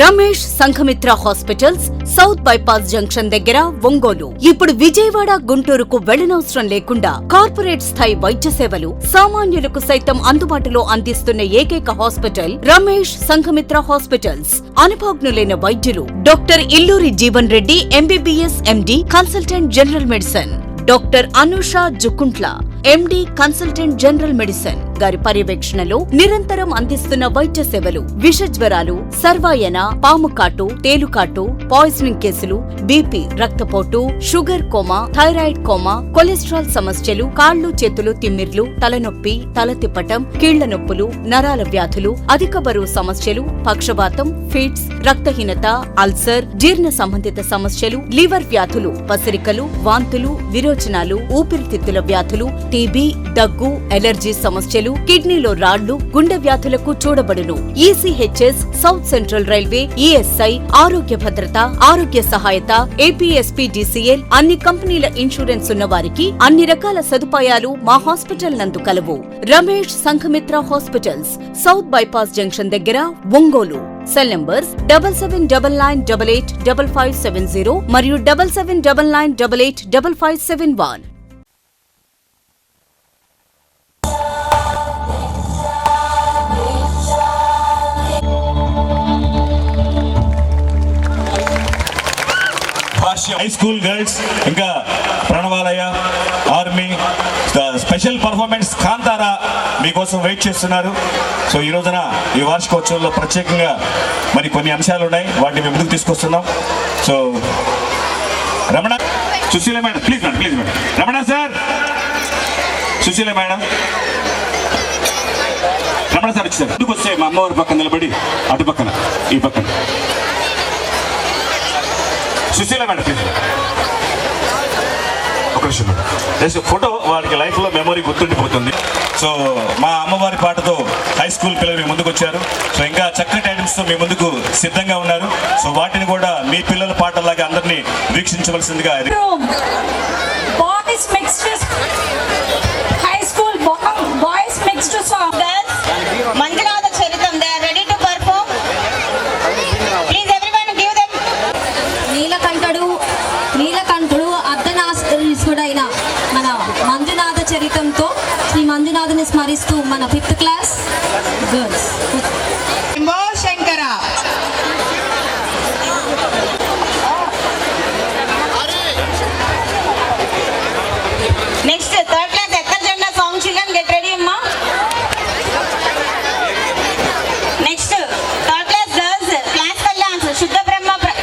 Ramesh Sanghamitra hospitals, south bypass junction దగ్గర, ఒంగోలు. ఇప్పుడు విజయవాడ, గుంటూరుకు వెళ్లనవసరం లేకుండా కార్పొరేట్ స్థాయి వైద్య సేవలు సామాన్యులకు సైతం అందుబాటులో అందిస్తున్న ఏకైక హాస్పిటల్ రమేష్ సంఘమిత్ర హాస్పిటల్స్. అనుభవజ్ఞులైన వైద్యులు doctor Illuri Jeevan Reddy MBBS MD, consultant general medicine, doctor Anusha Jukuntla MD, consultant general medicine గారి పర్యవేక్షణలో నిరంతరం అందిస్తున్న వైద్య సేవలు విష జ్వరాలు, సర్వాయన, పాము కాటు, తేలుకాటు, పాయిజనింగ్ కేసులు, బీపీ, రక్తపోటు, sugar coma, thyroid coma, cholesterol సమస్యలు, కాళ్లు చేతులు తిమ్మిర్లు, తలనొప్పి, తల తిప్పటం, కీళ్ల నొప్పులు, నరాల వ్యాధులు, అధిక బరువు సమస్యలు, పక్షవాతం, ఫిట్స్, రక్తహీనత, అల్సర్, జీర్ణ సంబంధిత సమస్యలు, లివర్ వ్యాధులు, పసిరికలు, వాంతులు, విరోచనాలు, ఊపిరితిత్తుల వ్యాధులు, టీబీ, దగ్గు, ఎలర్జీ సమస్యలు, కిడ్నీలో రాళ్లు, గుండె వ్యాధులకు చూడబడును. ECHS, south central railway, ESI, Arogya Bhadrata, ఆరోగ్య సహాయత, ఏపీఎస్పీడీసీఎల్, అన్ని కంపెనీల ఇన్సూరెన్స్ ఉన్న వారికి అన్ని రకాల సదుపాయాలు మా హాస్పిటల్ నందు కలవు. Ramesh Sanghamitra hospitals, south bypass junction దగ్గర, ఒంగోలు. సెల్ నంబర్స్ 7799885570 మరియు 7799885571. హై స్కూల్ గర్ల్స్, ఇంకా ప్రణవాలయ, ఆర్మీ స్పెషల్ పర్ఫార్మెన్స్ కాంతారా మీకోసం వెయిట్ చేస్తున్నారు. సో ఈ రోజున ఈ వార్షికోత్సవంలో ప్రత్యేకంగా మరి కొన్ని అంశాలు ఉన్నాయి, వాటిని మేము ముందుకు తీసుకొస్తున్నాం. So Ramana, Sushila madam, please madam, please madam. Ramana sir, Sushila madam, Ramana sir వచ్చారు. ముందుకు వస్తే మా అమ్మవారి పక్కన నిలబడి, అటు పక్కన, ఈ పక్కన. Sushila madam, please. ఒక నిమిషం మేడం, ఫోటో వారికి లైఫ్లో మెమొరీ గుర్తుండిపోతుంది. సో మా అమ్మవారి పాటతో హై స్కూల్ పిల్లలు మీ ముందుకు వచ్చారు. సో ఇంకా చక్కటి ఐటమ్స్తో మీ ముందుకు సిద్ధంగా ఉన్నారు. సో వాటిని కూడా మీ పిల్లల పాటలాగా అందరినీ వీక్షించవలసిందిగా. మంజునాథ చరితం, they are ready to perform. Please everyone give them. నీలకంఠుడు అర్ధనారీశ్వరుడైన మన మంజునాథ చరితంతో శ్రీ మంజునాథుని స్మరిస్తూ మన 5th class girls. Shankara next 3rd class ఎత్తర్ జెండా సాంగ్. చిల్డ్రన్ గెట్ రెడీ అమ్మా. Next 3rd class girls classical dance శుద్ధ బ్రహ్మ పరాత్పర.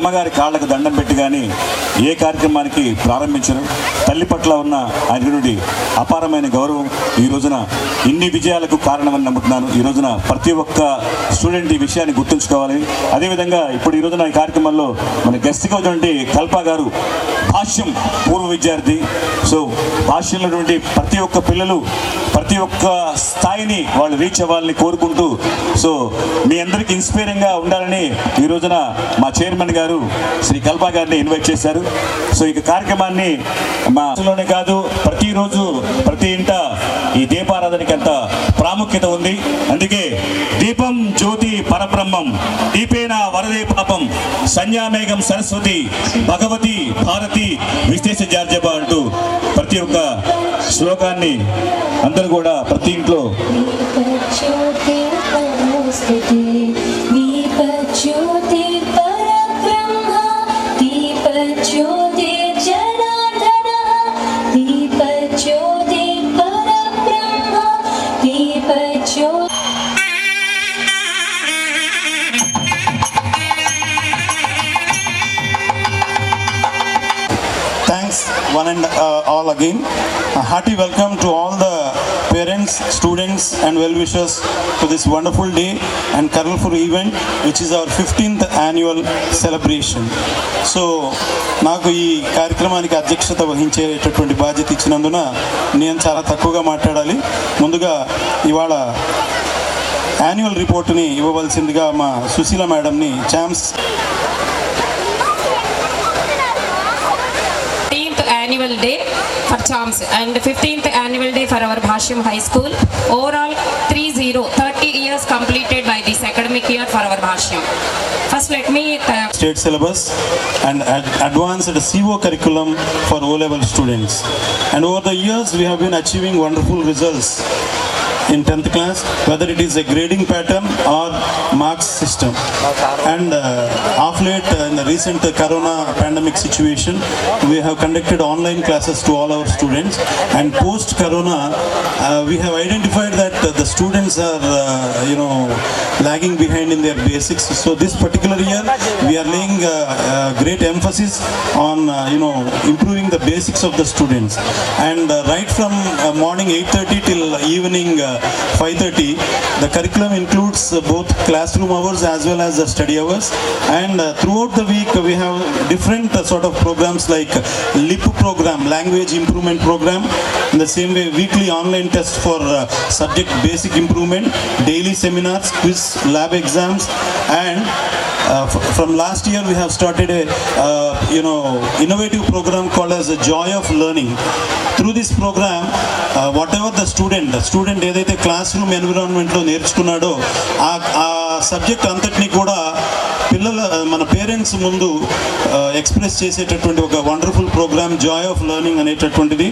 అమ్మగారి కాళ్ళకు దండం పెట్టి కానీ ఏ కార్యక్రమానికి ప్రారంభించరు. తల్లి పట్ల ఉన్న ఆయనటువంటి అపారమైన గౌరవం ఈ రోజున ఇన్ని విజయాలకు కారణమని నమ్ముతున్నాను. ఈ రోజున ప్రతి ఒక్క స్టూడెంట్ ఈ విషయాన్ని గుర్తుంచుకోవాలి. అదేవిధంగా ఇప్పుడు ఈ రోజున ఈ కార్యక్రమంలో మన గెస్ట్గా ఉన్నటువంటి కల్ప గారు భాష్యం పూర్వ విద్యార్థి. సో భాష్యంలో ప్రతి ఒక్క పిల్లలు ప్రతి ఒక్క స్థాయిని వాళ్ళు రీచ్ అవ్వాలని కోరుకుంటూ, సో మీ అందరికీ ఇన్స్పైరింగ్గా ఉండాలని ఈ రోజున మా చైర్మన్ గారు శ్రీ కల్ప గారిని ఇన్వైట్ చేశారు. సో ఈ కార్యక్రమాన్ని మా లోనే కాదు ప్రతిరోజు ప్రతి ఇంట ఈ దీపారాధనకి అంత ప్రాముఖ్యత ఉంది. అందుకే దీపం జ్యోతి పరబ్రహ్మం దీపేన వరదే పాపం సంధ్యామేఘం సరస్వతి భగవతి భారతి విశేష జార్జబ అంటూ ప్రతి ఒక్క శ్లోకాన్ని అందరూ కూడా ప్రతి ఇంట్లో Thanks one and all again. A hearty welcome to all the parents, students and well-wishers to this wonderful day and colorful event which is our 15th annual celebration. So నాకు ఈ కార్యక్రమానికి అధ్యక్షత వహించేటటువంటి బాధ్యత ఇచ్చినందున నేను చాలా తక్కువగా మాట్లాడాలి. ముందుగా ఇవాళ యాన్యువల్ రిపోర్ట్ని ఇవ్వవలసిందిగా మా సుశీల మేడంని champs annual day for CHAMS and 15th annual day for our Bhashyam High School. Overall 30 years completed by this academic year for our Bhashyam. First let me state syllabus and advanced CO curriculum for O-level students. And over the years we have been achieving wonderful results in 10th class, whether it is a grading pattern or marks system. And of late in the recent corona pandemic situation, we have conducted online classes to all our students, and post corona we have identified that the students are lagging behind in their basics. So this particular year we are laying great emphasis on improving the basics of the students, and right from morning 8:30 till evening 5:30 the curriculum includes both classroom hours as well as the study hours, and throughout the week we have different sort of programs like LIP program, language improvement program, in the same way weekly online test for subject basic improvement, daily seminars, quiz, lab exams, and from last year we have started a innovative program called as a Joy of Learning. Through this program whatever the student ఏదైతే class room ఎన్విరాన్మెంట్లో నేర్చుకున్నాడో ఆ subject అంతటినీ కూడా పిల్లల మన parents ముందు express చేసేటటువంటి ఒక wonderful program joy of learning అనేటటువంటిది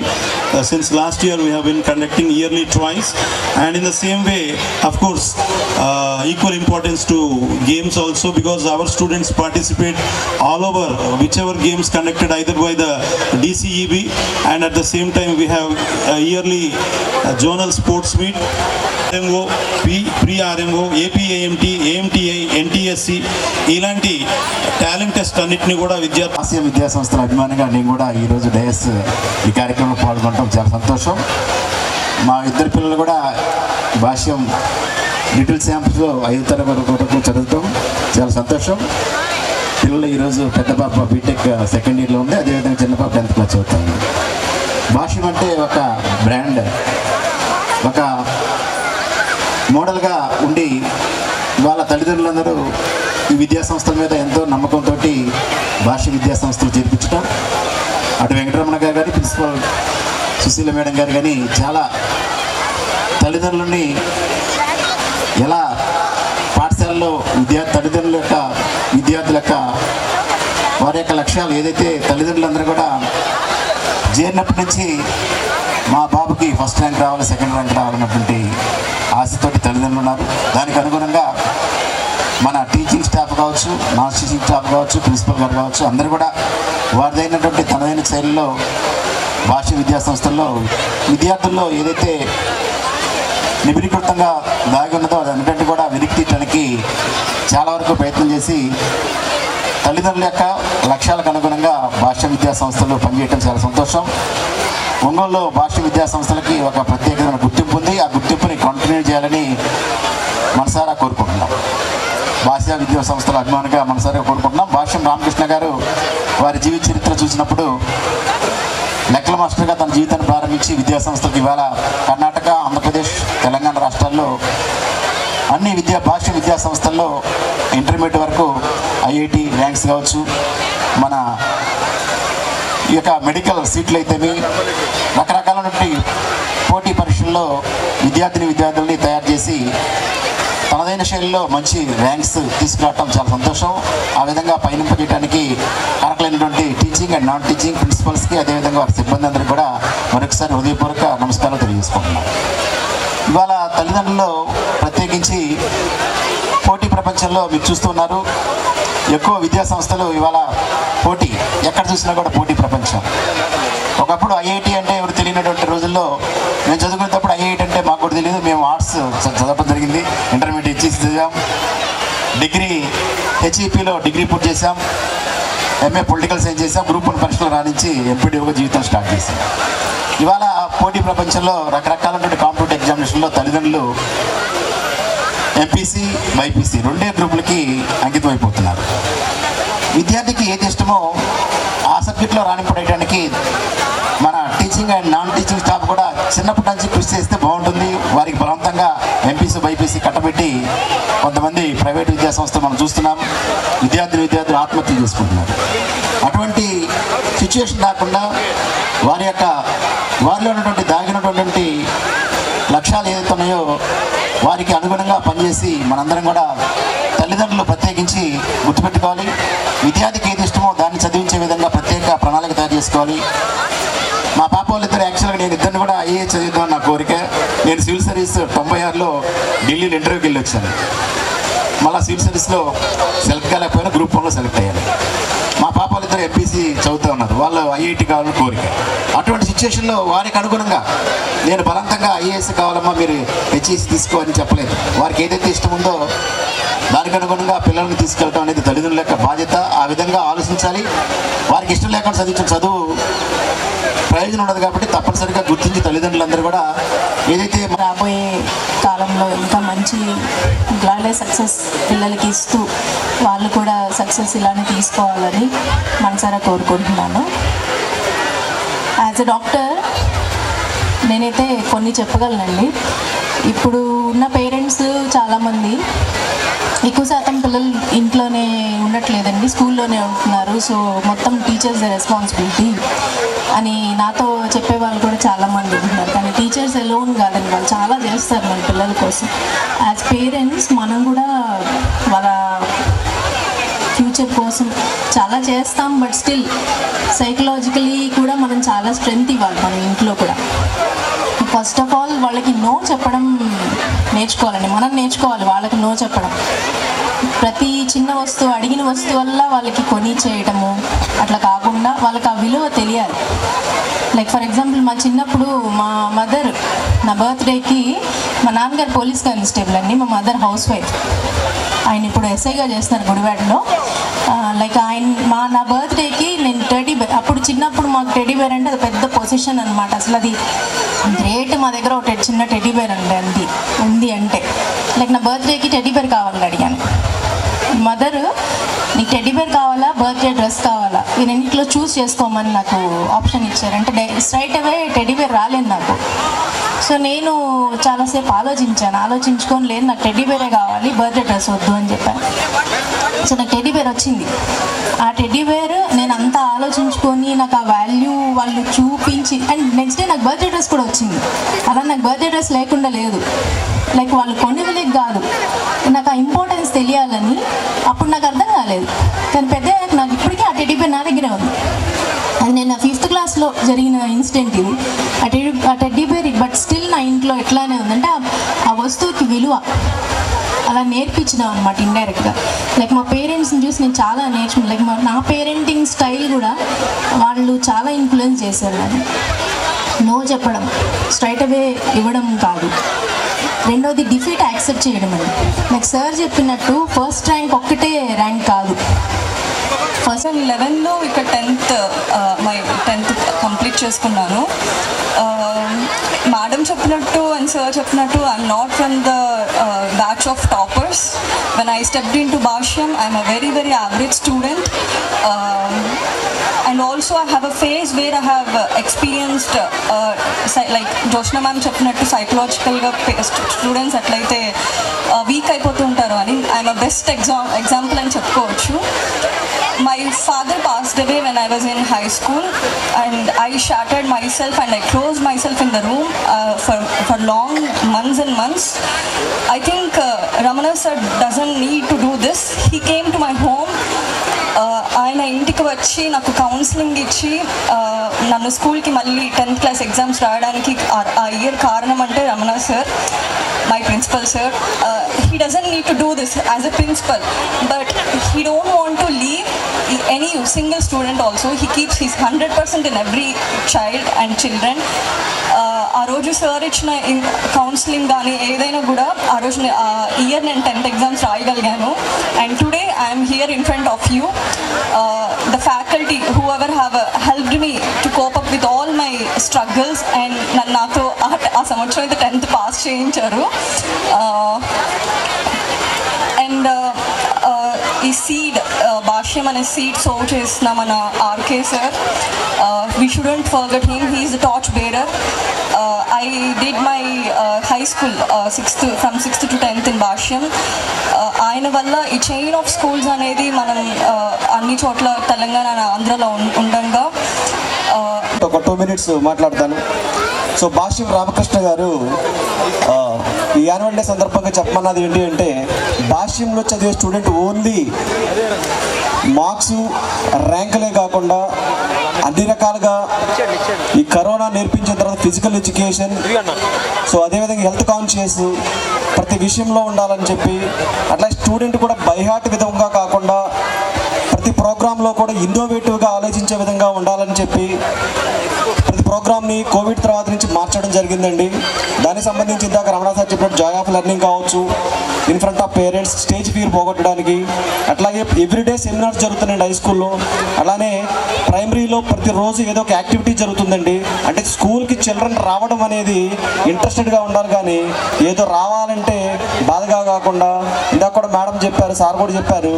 since last year we have been conducting yearly twice, and in the same way of course equal importance to games also, because our students participate all over whichever games conducted either by the DCEB, and at the same time we have yearly zonal sports meet, RMO, pre-RMO, APAMT, AMTI, NTSC ఇలాంటి talent test అన్నింటినీ కూడా Asia విద్యా సంస్థల అభిమానిగా నేను కూడా ఈరోజు dais ఈ కార్యక్రమంలో పాల్గొనడం చాలా సంతోషం. మా ఇద్దరు పిల్లలు కూడా భాష్యం లిటిల్ శాంప్స్లో 5వ తరగతి వరకు చదువుతాం, చాలా సంతోషం. పిల్లలు ఈరోజు పెద్ద పాప బీటెక్ సెకండ్ ఇయర్లో ఉంది, అదేవిధంగా చిన్న పాప 10th క్లాస్ చదువుతాను. భాష్యం అంటే ఒక బ్రాండ్, ఒక మోడల్గా ఉండి వాళ్ళ తల్లిదండ్రులందరూ ఈ విద్యా సంస్థల మీద ఎంతో నమ్మకంతో భాష్య విద్యా సంస్థలు చేర్పించడం, అటు వెంకటరమణ గారు కానీ ప్రిన్సిపల్ సుశీల మేడం గారు కానీ చాలా తల్లిదండ్రులని ఎలా పాఠశాలలో తల్లిదండ్రుల యొక్క విద్యార్థుల యొక్క వారి యొక్క లక్ష్యాలు ఏదైతే తల్లిదండ్రులందరూ కూడా చేరినప్పటి నుంచి మా బాబుకి ఫస్ట్ ర్యాంక్ రావాలి, సెకండ్ ర్యాంక్ రావాలన్నటువంటి ఆశతోటి తల్లిదండ్రులు ఉన్నారు. దానికి అనుగుణంగా మన టీచింగ్ స్టాఫ్ కావచ్చు, నాన్ టీచింగ్ స్టాఫ్ కావచ్చు, ప్రిన్సిపల్ గారు కావచ్చు, అందరూ కూడా వారిదైనటువంటి తనదైన శైలిలో భాష విద్యా సంస్థల్లో విద్యార్థుల్లో ఏదైతే నిబిడీకృతంగా దాగి ఉన్నదో అదంతటి కూడా వెలికి తీయడానికి చాలా వరకు ప్రయత్నం చేసి తల్లిదండ్రుల యొక్క లక్ష్యాలకు అనుగుణంగా భాషా విద్యా సంస్థలు పనిచేయడం చాలా సంతోషం. ఒంగోలులో భాషా విద్యా సంస్థలకి ఒక ప్రత్యేకమైన గుర్తింపు ఉంది. ఆ గుర్తింపుని కంటిన్యూ చేయాలని మనసారా కోరుకుంటున్నాం. భాషా విద్యా సంస్థల అభిమానిగా మనసారా కోరుకుంటున్నాం. భాష్యం రామకృష్ణ గారు వారి జీవిత చరిత్ర చూసినప్పుడు లెక్కల మాస్టర్గా తన జీవితాన్ని ప్రారంభించి విద్యా సంస్థలకు ఇవాళ కర్ణాటక, ఆంధ్రప్రదేశ్, తెలంగాణ రాష్ట్రాల్లో అన్ని భాషా విద్యా సంస్థల్లో ఇంటర్మీడియట్ వరకు ఐఐటి ర్యాంక్స్ కావచ్చు, మన ఈ యొక్క మెడికల్ సీట్లు అయితేమి రకరకాలైనటువంటి పోటీ పరీక్షల్లో విద్యార్థుల్ని తయారు చేసి తనదైన శైలిలో మంచి ర్యాంక్స్ తీసుకురావటం చాలా సంతోషం. ఆ విధంగా పయనింపజేయడానికి కారకులైనటువంటి టీచింగ్ అండ్ నాన్ టీచింగ్ ప్రిన్సిపల్స్కి, అదేవిధంగా వారి సిబ్బంది అందరికీ కూడా మరొకసారి హృదయపూర్వక నమస్కారాలు తెలియజేసుకుంటున్నాను. ఇవాళ తల్లిదండ్రులు ప్రత్యేకించి పోటీ ప్రపంచంలో మీరు చూస్తున్నారు. ఎక్కువ విద్యా సంస్థలు ఇవాళ పోటీ, ఎక్కడ చూసినా కూడా పోటీ ప్రపంచం. ఒకప్పుడు ఐఐటి అంటే ఎవరు తెలియనటువంటి రోజుల్లో నేను చదువుకునేటప్పుడు ఐఐటి అంటే మాకు కూడా తెలియదు. మేము ఆర్ట్స్ చదవడం జరిగింది. ఇంటర్మీడియట్ హెచ్ఈసి చదివాం, డిగ్రీ హెచ్ఈపిలో డిగ్రీ పూర్తి చేసాం, ఎంఏ పొలిటికల్ సైన్స్ చేసాం, గ్రూప్ 1 పరీక్షలు రాణించి ఎంపీడీఓగా జీవితం స్టార్ట్ చేశాం. ఇవాళ పోటీ ప్రపంచంలో రకరకాలైనటువంటి కాంపిటేటివ్ ఎగ్జామినేషన్లో తల్లిదండ్రులు ఎంపీసీ, బైపీసీ రెండే గ్రూపులకి అంకితం అయిపోతున్నారు. విద్యార్థికి ఏది ఇష్టమో ఆ సబ్జెక్టులో రాణింపడేయడానికి మన teaching and non teaching staff కూడా చిన్నప్పటి నుంచి కృషి చేస్తే బాగుంటుంది. వారికి బలవంతంగా ఎంపీసీ, బైపీసీ కట్టబెట్టి కొంతమంది ప్రైవేట్ విద్యా సంస్థలు మనం చూస్తున్నాం. విద్యార్థులు ఆత్మహత్య చేసుకుంటున్నారు. అటువంటి సిచ్యువేషన్ రాకుండా వారిలో ఉన్నటువంటి దాగినటువంటి లక్ష్యాలు ఏదైతే ఉన్నాయో వారికి అనుగుణంగా పనిచేసి మనందరం కూడా తల్లిదండ్రులు ప్రత్యేకించి గుర్తుపెట్టుకోవాలి. విద్యార్థికి ఏది ఇష్టమో దాన్ని చదివించే విధంగా ప్రత్యేక ప్రణాళిక తయారు చేసుకోవాలి. మా పాప వాళ్ళిద్దరు యాక్చువల్గా నేను ఇద్దరిని కూడా ఐఏఎస్ చదివిద్దామని నా కోరిక. నేను సివిల్ సర్వీస్ 96లో ఢిల్లీలో ఇంటర్వ్యూకి వెళ్ళి వచ్చాను. మళ్ళీ సివిల్ సర్వీస్లో సెలెక్ట్ కాలేకపోయినా గ్రూప్ 1లో సెలెక్ట్ అయ్యాను. మా పాప వాళ్ళిద్దరు ఎంపీసీ చదువుతూ ఉన్నారు. వాళ్ళు ఐఐటి కావాలని కోరిక. అటువంటి సిచ్యువేషన్లో వారికి అనుగుణంగా నేను బలవంతంగా ఐఏఎస్ కావాలమ్మా మీరు హెచ్ఈసి తీసుకో అని చెప్పలేదు. వారికి ఏదైతే ఇష్టం ఉందో దానికి అనుగుణంగా పిల్లల్ని తీసుకెళ్ళడం అనేది తల్లిదండ్రుల యొక్క బాధ్యత. ఆ విధంగా ఆలోచించాలి. వారికి ఇష్టం లేకుండా చదివించిన చదువు ప్రయోజనం ఉండదు కాబట్టి తప్పనిసరిగా గుర్తించి తల్లిదండ్రులందరూ కూడా ఏదైతే రాబోయే కాలంలో ఇంకా మంచి ఇలానే సక్సెస్ పిల్లలకి ఇస్తూ వాళ్ళు కూడా సక్సెస్ ఇలానే తీసుకోవాలని మనసారా కోరుకుంటున్నాను. యాజ్ ఎ డాక్టర్ నేనైతే కొన్ని చెప్పగలనండి. ఇప్పుడు ఉన్న పేరెంట్స్ చాలామంది ఎక్కువ శాతం పిల్లలు ఇంట్లోనే ఉండట్లేదండి, స్కూల్లోనే ఉంటున్నారు. సో మొత్తం టీచర్స్ రెస్పాన్సిబిలిటీ అని నాతో చెప్పే వాళ్ళు కూడా చాలామంది ఉంటున్నారు. కానీ టీచర్స్ ఎలోన్ కాదండి, వాళ్ళు చాలా చేస్తారు మన పిల్లల కోసం. యాజ్ పేరెంట్స్ మనం కూడా వాళ్ళ ఫ్యూచర్ కోసం చాలా చేస్తాం. బట్ స్టిల్ సైకలాజికలీ కూడా మనం చాలా స్ట్రెంగ్త్ ఇవ్వాలి మన ఇంట్లో కూడా. ఫస్ట్ ఆఫ్ ఆల్ వాళ్ళకి నో చెప్పడం నేర్చుకోవాలండి. మనం నేర్చుకోవాలి వాళ్ళకి నో చెప్పడం. ప్రతి చిన్న వస్తువు, అడిగిన వస్తువు వల్ల వాళ్ళకి కొని చేయడము అట్లా కాకుండా వాళ్ళకి ఆ విలువ తెలియాలి. లైక్ ఫర్ ఎగ్జాంపుల్ మా చిన్నప్పుడు మా మదర్ నా బర్త్డేకి, మా నాన్నగారు పోలీస్ కానిస్టేబుల్ అండి, మా మదర్ హౌస్ వైఫ్. ఆయన ఇప్పుడు ఎస్ఐగా చేస్తున్నారు గుడివాడలో. లైక్ నా బర్త్డేకి నేను టెడ్డీ బేర్, అప్పుడు చిన్నప్పుడు మాకు టెడ్డీ బేర్ అంటే అది పెద్ద పొజిషన్ అనమాట. అసలు అది గ్రేట్. మా దగ్గర ఒక చిన్న టెడ్డీ బేర్ అండి ఉంది అంటే. లైక్ నా బర్త్డేకి టెడ్డీ బేర్ కావాలని అడిగాను. మదర్ నీకు టెడ్డీ బేర్ కావాలా, బర్త్డే డ్రెస్ కావాలా, ఈ రెండింటిలో చూస్ చేసుకోమని నాకు ఆప్షన్ ఇచ్చారు. అంటే స్ట్రైట్ అవే టెడ్డీ బేర్ రాలేదు నాకు. సో నేను చాలాసేపు ఆలోచించుకొని లేదు నాకు టెడ్డీ బేరే కావాలి, బర్త్డే డ్రెస్ వద్దు అని చెప్పాను. సో నాకు టెడ్డీ బేర్ వచ్చింది. ఆ టెడ్డీ బేర్ నేను అంతా ఆలోచించుకొని నాకు ఆ వాల్యూ వాళ్ళు చూపించి, అండ్ నెక్స్ట్ డే నాకు బర్త్డే డ్రెస్ కూడా వచ్చింది. అలా నాకు బర్త్డే డ్రెస్ లేకుండా లేదు. లైక్ వాళ్ళు కొనివ్వలేక కాదు, నాకు ఆ ఇంపార్టెన్స్ తెలియాలని అప్పుడు నాకు అర్థం కాలేదు. కానీ పెద్ద నాకు ఇప్పటికీ ఆ టెడ్డీ బేర్ నా దగ్గరే ఉంది. అది నేను 5th క్లాస్లో జరిగిన ఇన్సిడెంట్ ఇది. ఆ టెడ్డీ బేర్ బట్ స్టిల్ నా ఇంట్లో ఎట్లానే ఉందంటే ఆ వస్తువుకి విలువ అలా నేర్పించినాం అనమాట ఇండైరెక్ట్గా. లైక్ మా పేరెంట్స్ని చూసి నేను చాలా నేర్చుకున్నాను. లైక్ నా పేరెంటింగ్ స్టైల్ కూడా వాళ్ళు చాలా ఇన్ఫ్లుయెన్స్ చేశారు. అది నో చెప్పడం, స్ట్రైట్ అవే ఇవ్వడం కాదు. రెండోది డిఫీట్ యాక్సెప్ట్ చేయడం అండి. లైక్ సార్ చెప్పినట్టు ఫస్ట్ ర్యాంక్ ఒక్కటే ర్యాంక్ కాదు. 2011లో ఇక్కడ 10th కంప్లీట్ చేసుకున్నాను. మేడం చెప్పినట్టు అండ్ సార్ చెప్పినట్టు I'm not from the batch of toppers. When I stepped in to Bhashyam I'm a very very average student. And also I have a phase where I have experienced like Joshna ma'am చెప్పినట్టు సైకలాజికల్గా students ఎట్లయితే week అయిపోతూ ఉంటారు అని I'm a best example అని చెప్పుకోవచ్చు. My father passed away when I was in high school and I shattered myself and I closed myself in the room for long months and months. I think Ramana sir doesn't need to do this. He came to my home. ఆయన ఇంటికి వచ్చి నాకు counselling ఇచ్చి నన్ను స్కూల్కి మళ్ళీ 10th class exams రాయడానికి ఆ ఇయర్ కారణం అంటే Ramana sir, my principal sir. He doesn't need to do this as a principal, but he don't want to leave any single student also. He keeps his 100% in every child and children. ఆ రోజు sir ఇచ్చిన counselling కానీ ఏదైనా కూడా ఆ రోజు year నేను 10th exams రాయగలిగాను. And today I'm here in front of you. The faculty, whoever have helped me to cope up with all my struggles and నాతో ఆ సంవత్సరం అయితే 10th పాస్ చేయించారు. అండ్ ఈ సీడ్ భాష్యం అనే సీడ్ సో చేసిన మన RK sir, we shouldn't forget him. He is the torch bearer. I did my high school from 6th to 10th in భాష్యం. ఆయన వల్ల ఈ చైన్ ఆఫ్ స్కూల్స్ అనేది మనం అన్ని చోట్ల తెలంగాణ ఆంధ్రలో ఉండగా ఒక 2 minutes మాట్లాడతాను. సో భాష్యం రామకృష్ణ గారు ఈ యాన్యువల్ డే సందర్భంగా చెప్పమన్నది ఏంటి అంటే, భాష్యంలో చదివే స్టూడెంట్ ఓన్లీ మార్క్స్ ర్యాంకులే కాకుండా అన్ని రకాలుగా ఈ కరోనా నేర్పించిన తర్వాత ఫిజికల్ ఎడ్యుకేషన్, సో అదేవిధంగా హెల్త్ కాన్షియస్ ప్రతి విషయంలో ఉండాలని చెప్పి, అట్లా స్టూడెంట్ కూడా బైహార్ట్ విధంగా కాకుండా ప్రతి ప్రోగ్రాంలో కూడా ఇన్నోవేటివ్గా ఆలోచించే విధంగా ఉండాలని చెప్పి ప్రతి ప్రోగ్రామ్ని కోవిడ్ తర్వాత నుంచి మార్చడం జరిగిందండి. దానికి సంబంధించి ఇందాక రమణ సార్ చెప్పినట్టు జాయ్ ఆఫ్ లెర్నింగ్ కావచ్చు, in front of parents stage fear పోగొట్టడానికి, అట్లాగే ఎవ్రీడే సెమినార్స్ జరుగుతున్నాయండి హై స్కూల్లో. అలానే ప్రైమరీలో ప్రతిరోజు ఏదో ఒక యాక్టివిటీ జరుగుతుందండి. అంటే స్కూల్కి చిల్డ్రన్ రావడం అనేది ఇంట్రెస్టెడ్గా ఉండాలి, కానీ ఏదో రావాలంటే బాధగా కాకుండా, ఇందాక కూడా మేడం చెప్పారు, సార్ కూడా చెప్పారు,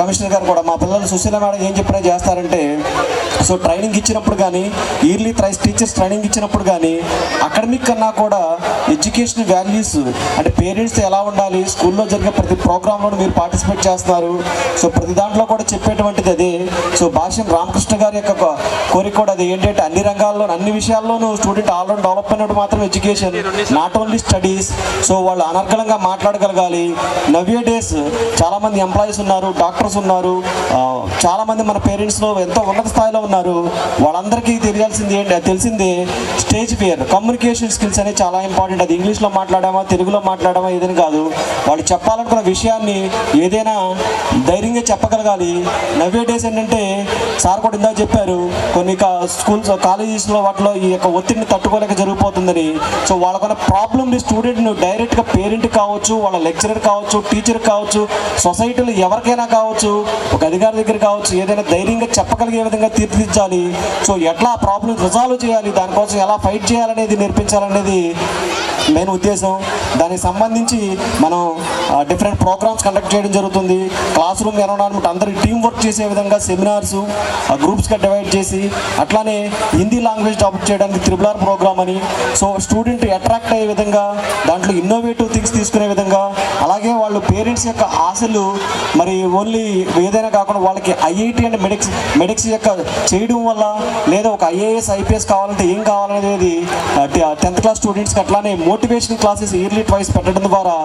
కమిషనర్ గారు కూడా, మా పిల్లలు సుశీల మేడం ఏం చెప్పినా చేస్తారంటే, సో ట్రైనింగ్ ఇచ్చినప్పుడు కానీ ఇయర్లీ టీచర్స్ ట్రైనింగ్ ఇచ్చినప్పుడు కానీ అకాడమిక్ కన్నా కూడా ఎడ్యుకేషన్ వాల్యూస్ అంటే పేరెంట్స్ ఎలా ఉండాలి, స్కూల్లో జరిగే ప్రతి ప్రోగ్రాంలో మీరు పార్టిసిపేట్ చేస్తున్నారు. సో ప్రతి దాంట్లో కూడా చెప్పేటువంటిది అదే. సో భాష్యం రామకృష్ణ గారి యొక్క కోరిక కూడా అది ఏంటంటే, అన్ని రంగాల్లో అన్ని విషయాల్లోనూ స్టూడెంట్ ఆల్రౌండ్ డెవలప్ అయినప్పుడు మాత్రం education, not only studies. So వాళ్ళు అనర్గళంగా మాట్లాడగలగాలి. నవ్యే డేస్ చాలామంది ఎంప్లాయీస్ ఉన్నారు, డాక్టర్స్ ఉన్నారు, చాలామంది మన పేరెంట్స్లో ఎంతో ఉన్నత స్థాయిలో ఉన్నారు. వాళ్ళందరికీ తెలిసిందే స్టేజ్ ఫియర్, కమ్యూనికేషన్ స్కిల్స్ అనేది చాలా ఇంపార్టెంట్. అది ఇంగ్లీష్లో మాట్లాడామా తెలుగులో మాట్లాడామా ఏదని కాదు, వాళ్ళు చెప్పాలనుకున్న విషయాన్ని ఏదైనా ధైర్యంగా చెప్పగలగాలి. నవ్వే డేస్ ఏంటంటే, సార్ కూడా ఇందాక చెప్పారు, కొన్ని స్కూల్స్ కాలేజెస్లో వాటిలో ఈ యొక్క ఒత్తిడిని తట్టుకోలేక జరిగిపోతుందని. సో వాళ్ళకున్న ప్రాబ్లమ్ని స్టూడెంట్ను డైరెక్ట్గా పేరెంట్ కావచ్చు, వాళ్ళ లెక్చరర్ కావచ్చు, టీచర్ కావచ్చు, సొసైటీలో ఎవరికైనా కావచ్చు, ఒక అధికారి దగ్గర కావచ్చు, ఏదైనా ధైర్యంగా చెప్పగలిగే విధంగా తీర్చిదిద్దాలి. సో ఎట్లా ఆ ప్రాబ్లం రిజాల్వ్ చేయాలి, దానికోసం ఎలా ఫైట్ చేయాలనేది నేర్పించాలనేది మెయిన్ ఉద్దేశం. దానికి సంబంధించి మనం డిఫరెంట్ ప్రోగ్రామ్స్ కండక్ట్ చేయడం జరుగుతుంది. క్లాస్ రూమ్ ఎన్విరాన్మెంట్ అందరికి టీం వర్క్ చేసే విధంగా సెమినార్స్ గ్రూప్స్గా డివైడ్ చేసి, అట్లానే హిందీ లాంగ్వేజ్ డెవలప్ చేయడానికి RRR ప్రోగ్రామ్ అని, సో స్టూడెంట్ అట్రాక్ట్ అయ్యే విధంగా దాంట్లో ఇన్నోవేటివ్ థింగ్స్ తీసుకునే విధంగా, అలాగే వాళ్ళు పేరెంట్స్ యొక్క ఆశలు మరి ఓన్లీ ఏదైనా కాకుండా వాళ్ళకి IIT అండ్ మెడిక్స్ యొక్క చేయడం వల్ల, లేదా ఒక IAS IPS కావాలంటే ఏం కావాలనేది 10th క్లాస్ స్టూడెంట్స్కి అట్లానే మోటివేషన్ క్లాసెస్ ఇయర్లీ ట్వైస్ పెట్టడం ద్వారా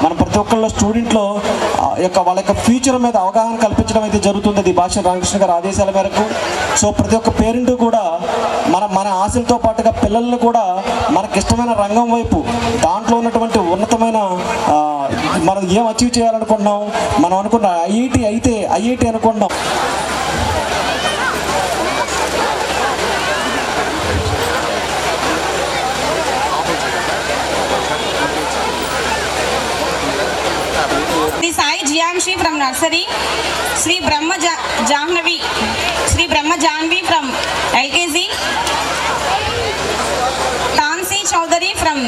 మన ప్రతి ఒక్కళ్ళ స్టూడెంట్లో వాళ్ళ యొక్క ఫ్యూచర్ మీద అవగాహన కల్పించడం అయితే జరుగుతుంది. అది భాష్యం రామకృష్ణ గారి ఆదేశాల మేరకు. సో ప్రతి ఒక్క పేరెంట్ కూడా మన ఆశలతో పాటుగా పిల్లల్ని కూడా మనకిష్టమైన రంగం వైపు, దాంట్లో ఉన్నటువంటి ఉన్నతమైన మనం ఏం అచీవ్ చేయాలనుకున్నాం, మనం అనుకున్న IIT అనుకున్నాం. The Sai Priyanshi from nursery, Sri Brahma Janvi from LKG, Tansi Chaudhary from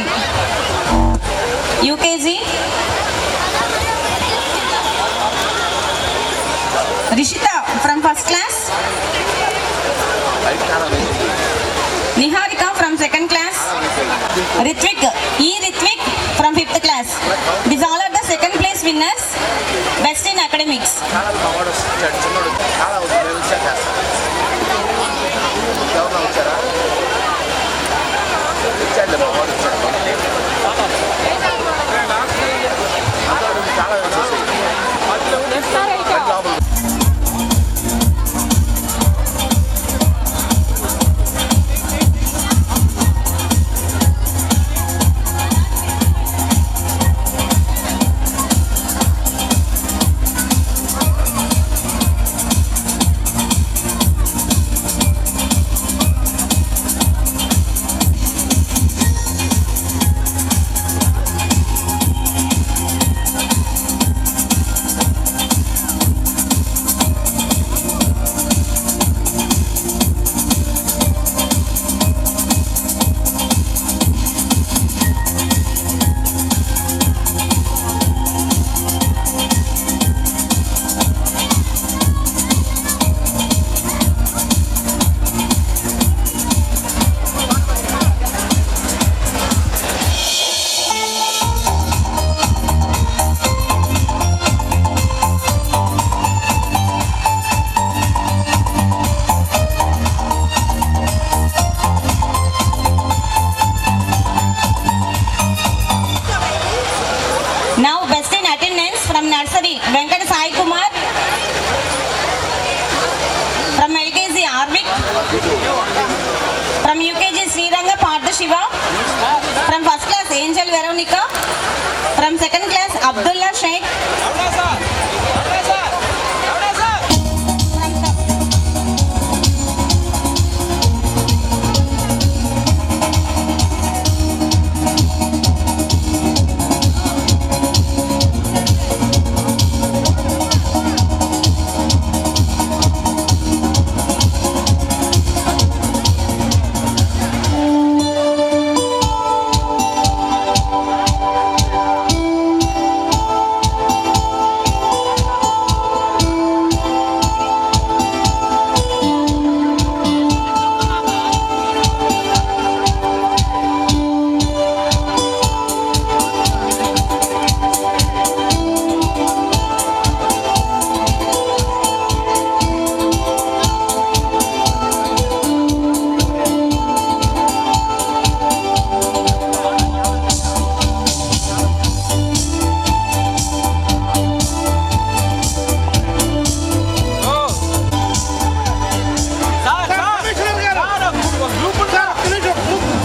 UKG, Rishita from first class, Niharika from second class, Ritvik from 5th class. These all are the second place winners, best in academics. Now best in attendance from nursery, Venkat Sai Kumar, from LKG Arvik, from UKG Sriranga Partha Shiva, from first class Angel Veronica, from second class Abdullah Sheikh,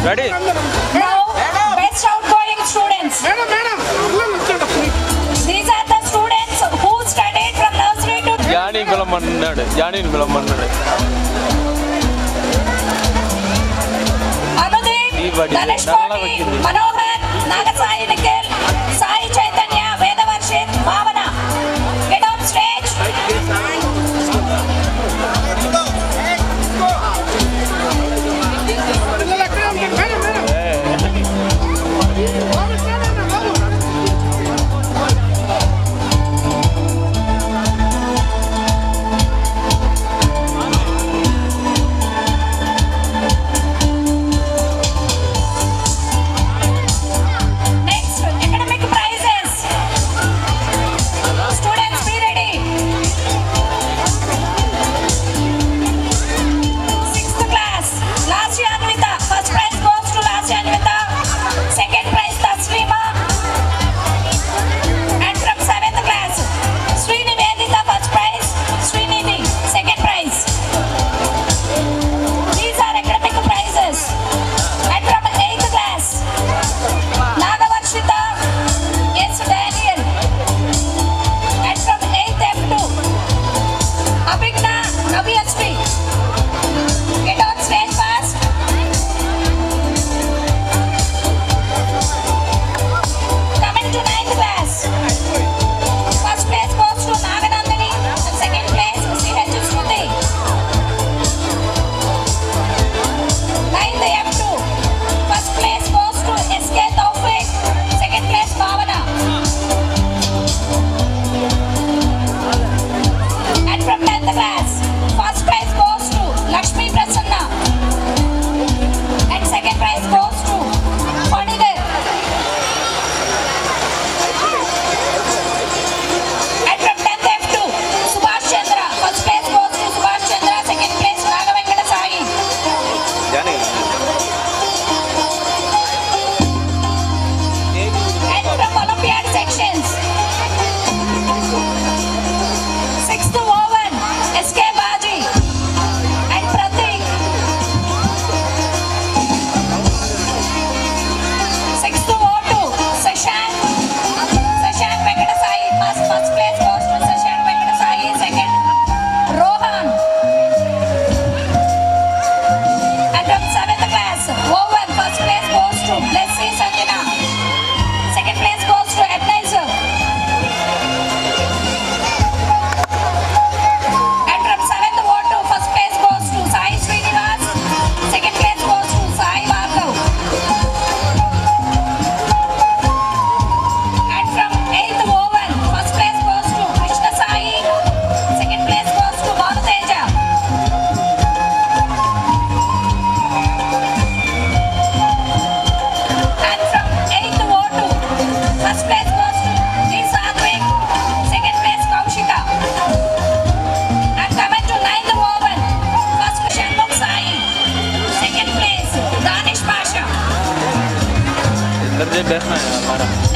Ready? Now, best outgoing students. These are the students who studied from nursery to Janine Vilamannadu. Anudeep, Ganesh Koti, Manohar, Nagasai Nikhil, Sai Chaitanya, Vedavarshit, Bhavana. Get on stage.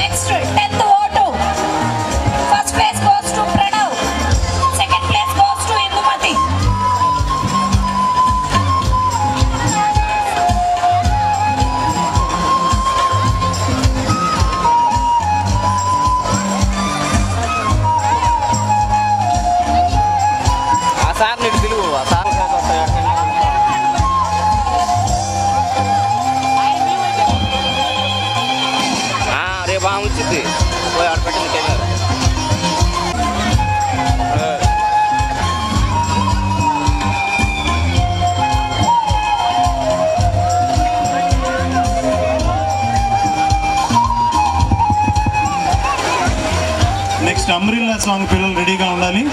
Next, 10th O2. First place goes to Pranav. Second place goes to Indumati. ఆ sir నీకు తెలుగు ఆ sir రేపు బాగా వచ్చింది పోయి ఆడపెట్టింది camera next umbrella song పిల్లలు రెడీగా ఉండాలి.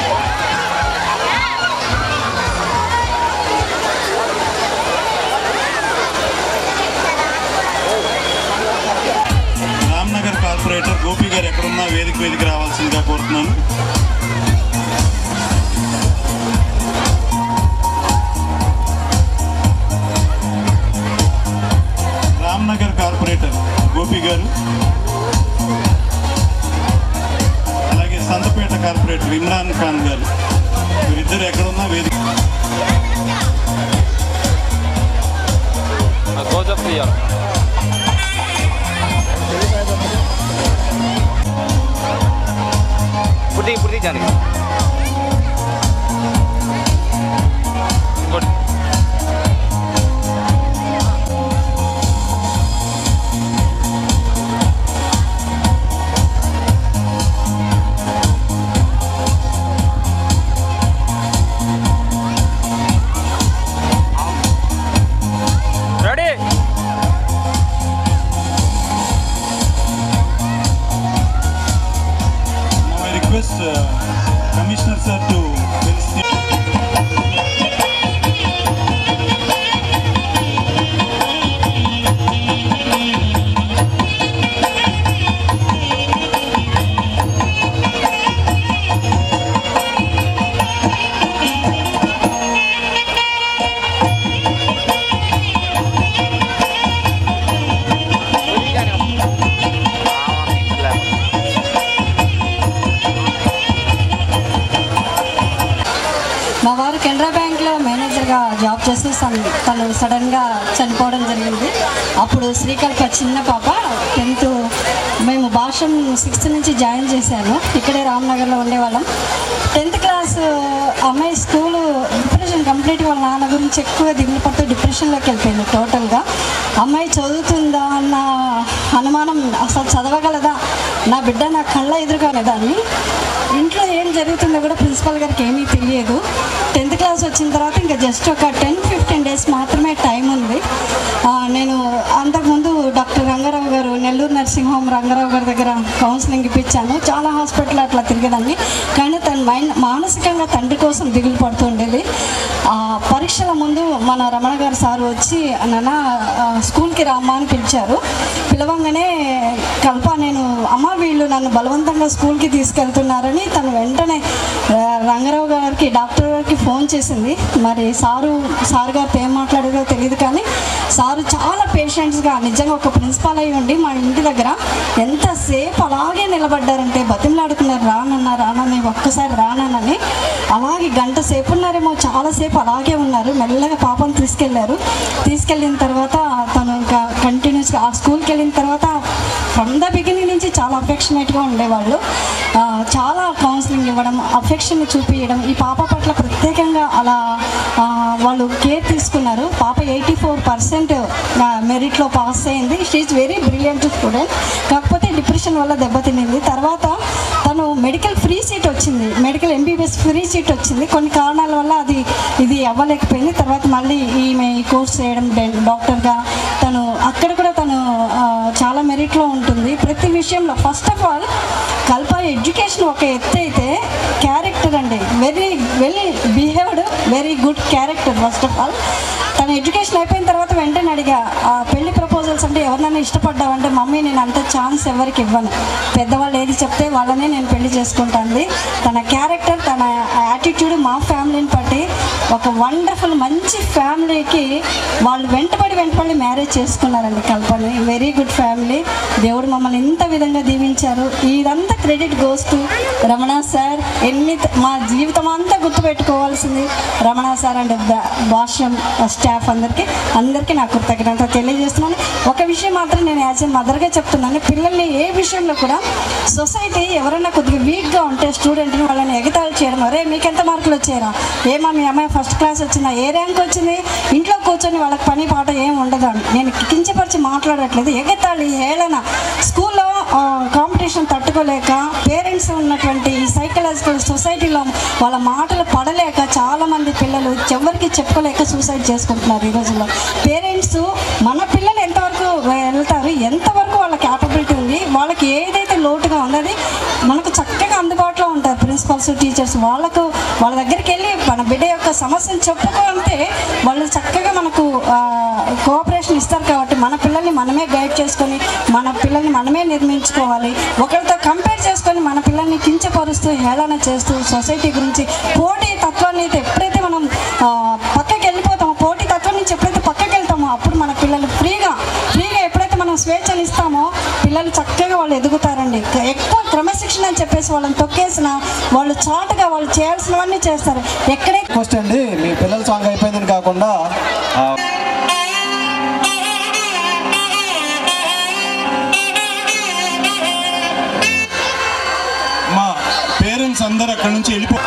రామ్నగర్ కార్పొరేటర్ గోపి గారు ఎక్కడున్నా వేదిక రావాల్సిందిగా కోరుతున్నాను. రామ్నగర్ కార్పొరేటర్ గోపి గారు, అలాగే సంతపేట కార్పొరేటర్ ఇమ్రాన్ ఖాన్ గారు, వీరిద్దరు ఎక్కడున్నా వేదిక. ఇప్పుడు Jani ready. Now I request Commissioner sir to మా వారు కెనరా బ్యాంక్లో మేనేజర్గా జాబ్ చేస్తూ తను సడన్గా చనిపోవడం జరిగింది. అప్పుడు శ్రీకల్ప చిన్న పాప 10th మేము భాషం 6th నుంచి జాయిన్ చేశాను. ఇక్కడే రామ్నగర్లో ఉండేవాళ్ళం. 10th క్లాస్ అమ్మాయి స్కూలు డిప్రెషన్ కంప్లీట్ వాళ్ళ నాన్న గురించి ఎక్కువ దిగులు పడుతూ డిప్రెషన్లోకి వెళ్ళిపోయింది టోటల్గా. అమ్మాయి చదువుతుందా అన్న అనుమానం, అసలు చదవగలదా, నా బిడ్డ నా కళ్ళ ఎదురుగానేదాన్ని. ఇంట్లో ఏం జరుగుతుందో కూడా ప్రిన్సిపల్ గారికి ఏమీ తెలియదు. 10th క్లాస్ వచ్చిన తర్వాత ఇంకా జస్ట్ ఒక 10-15 days మాత్రమే టైం ఉంది. నేను అంతకుముందు డాక్టర్ రంగారావు గారు నెల్లూరు నర్సింగ్ హోమ్ రంగారావు గారి దగ్గర కౌన్సిలింగ్ ఇప్పించాను. చాలా హాస్పిటల్ అట్లా తిరిగేదాన్ని. కానీ తన మానసికంగా తండ్రి కోసం దిగులు పడుతూ ఉండేది. పరీక్షల ముందు మన రమణ గారు సార్ వచ్చి నాన్న స్కూల్కి రామ్మా అని పిలిచారు. పిలవంగానే కల్ప నేను అమ్మ వీళ్ళు నన్ను బలవంతంగా స్కూల్కి తీసుకెళ్తున్నారని తను వెంటనే రంగారావు గారికి డాక్టర్ గారికి ఫోన్ చేసింది. మరి సార్ గారితో ఏం మాట్లాడారో తెలియదు, కానీ సారు చాలా పేషెంట్స్గా నిజంగా ఒక ప్రిన్సిపాల్ అయ్యి ఉండి మా ఇంటి దగ్గర ఎంతసేపు అలాగే నిలబడ్డారంటే బతిమలాడుకున్నారు, రానని ఒక్కసారి రానని. అలాగే గంట సేపు ఉన్నారేమో, చాలాసేపు అలాగే ఉన్నారు. మెల్లగా పాపను తీసుకెళ్ళిన తర్వాత తను ఇంకా కంటిన్యూస్గా ఆ స్కూల్కి వెళ్ళిన తర్వాత ఫ్రమ్ ద బిగినింగ్ నుంచి చాలా అఫెక్షనేట్గా ఉండేవాళ్ళు. చాలా కౌన్సిలింగ్ ఇవ్వడం, అఫెక్షన్ చూపించడం, ఈ పాప పట్ల ప్రత్యేకంగా అలా వాళ్ళు కేర్ తీసుకున్నారు. పాప 84% మెరిట్లో పాస్ అయింది. She's very brilliant student. కాకపోతే డిప్రెషన్ వల్ల దెబ్బతినింది. తర్వాత తను మెడికల్ ఫ్రీ సీట్ వచ్చింది, మెడికల్ MBBS ఫ్రీ సీట్ వచ్చింది. కొన్ని కారణాల వల్ల ఇది అవ్వలేకపోయింది. తర్వాత మళ్ళీ ఈమె కోర్స్ చేయడం డాక్టర్గా తను అక్కడ కూడా తను చాలా మెరిట్లో ఉంటుంది ప్రతి విషయంలో. ఫస్ట్ ఆఫ్ ఆల్ కల్ప ఎడ్యుకేషన్ ఒక ఎత్తు అయితే క్యారెక్టర్ అండి, very well behaved, very good character. First of all తన ఎడ్యుకేషన్ అయిపోయిన తర్వాత వెంటనే అడిగా పెళ్లి ప్రపోజల్స్ అంటే ఎవరినైనా ఇష్టపడ్డావంటే మమ్మీ నేను అంత ఛాన్స్ ఎవరికి ఇవ్వను, పెద్దవాళ్ళు ఏది చెప్తే వాళ్ళనే నేను పెళ్లి చేసుకుంటాను. తన క్యారెక్టర్, తన యాటిట్యూడ్ మా ఫ్యామిలీని బట్టి ఒక వండర్ఫుల్ మంచి ఫ్యామిలీకి వాళ్ళు వెంటపడి మ్యారేజ్ చేసుకున్నారండి కల్పని. Very good family. దేవుడు మమ్మల్ని ఇంత విధంగా దీవించారు. ఇదంతా credit goes to Ramana sir. మా జీవితం అంతా గుర్తుపెట్టుకోవాల్సింది Ramana sir and Bhashyam staff అందరికీ నా కృతజ్ఞత తెలియజేస్తున్నాను. ఒక విషయం మాత్రం నేను యాజ్ ఏ మదర్గా చెప్తున్నాను, పిల్లల్ని ఏ విషయంలో కూడా సొసైటీ ఎవరైనా కొద్దిగా వీక్గా ఉంటే స్టూడెంట్ని వాళ్ళని ఎగతాళి చేయడం, అరే మీకు ఎంత మార్కులు వచ్చారా, ఏమా మీ అమ్మాయి ఫస్ట్ క్లాస్ వచ్చిందా, ఏ ర్యాంక్ వచ్చింది, ఇంట్లో కూర్చొని వాళ్ళకి పని పాట ఏం ఉండదు. నేను కించపరిచి మాట్లాడట్లేదు, ఎగతాళి హేళన. స్కూల్లో కాంపిటీషన్ తట్టుకోలేక పేరెంట్స్ ఉన్నటువంటి ఈ సైకలాజికల్ సొసైటీలో వాళ్ళ మాటలు పడలేక చాలామంది పిల్లలు ఎవరికి చెప్పుకోలేక సూసైడ్ చేసుకుంటున్నారు ఈ రోజుల్లో. పేరెంట్స్ మన పిల్లలు ఎంతవరకు వెళ్తారు, ఎంతవరకు వాళ్ళ క్యాపబిలిటీ ఉంది, వాళ్ళకి ఏదైతే లోటుగా ఉన్నది మనకు చక్కగా అందుబాటులో ఉంటారు ప్రిన్సిపల్స్, టీచర్స్. వాళ్ళ దగ్గరికి వెళ్ళి మన బిడ్డ యొక్క సమస్యను చెప్పుకుంటే వాళ్ళు చక్కగా మనకు కోఆపరేషన్ ఇస్తారు. కాబట్టి మన పిల్లల్ని మనమే గైడ్ చేసుకొని మన పిల్లల్ని మనమే నిర్మించుకోవాలి. ఒకరితో కంపేర్ చేసుకొని మన పిల్లల్ని కించపరుస్తూ హేళన చేస్తూ సొసైటీ గురించి పోటీ తత్వాన్ని ఎప్పుడైతే మనం పక్కకి వెళ్ళిపోతామో, పోటీ తత్వం నుంచి ఎప్పుడైతే పక్కకి వెళ్తామో అప్పుడు మన పిల్లలు ఫ్రీగా ఎప్పుడైతే మనం స్వేచ్ఛని ఇస్తామో పిల్లలు చక్కగా వాళ్ళు ఎదుగుతారండి. ఎక్కువ క్రమశిక్షణ అని చెప్పేసి వాళ్ళని తొక్కేసిన వాళ్ళు చాటుగా వాళ్ళు చేయాల్సినవన్నీ చేస్తారు. ఎక్కడే క్వశ్చన్ అండి, మీ పిల్లల సాంగ్ అయిపోయిందని కాకుండా మా పేరెంట్స్ అందరూ అక్కడి నుంచి వెళ్ళిపో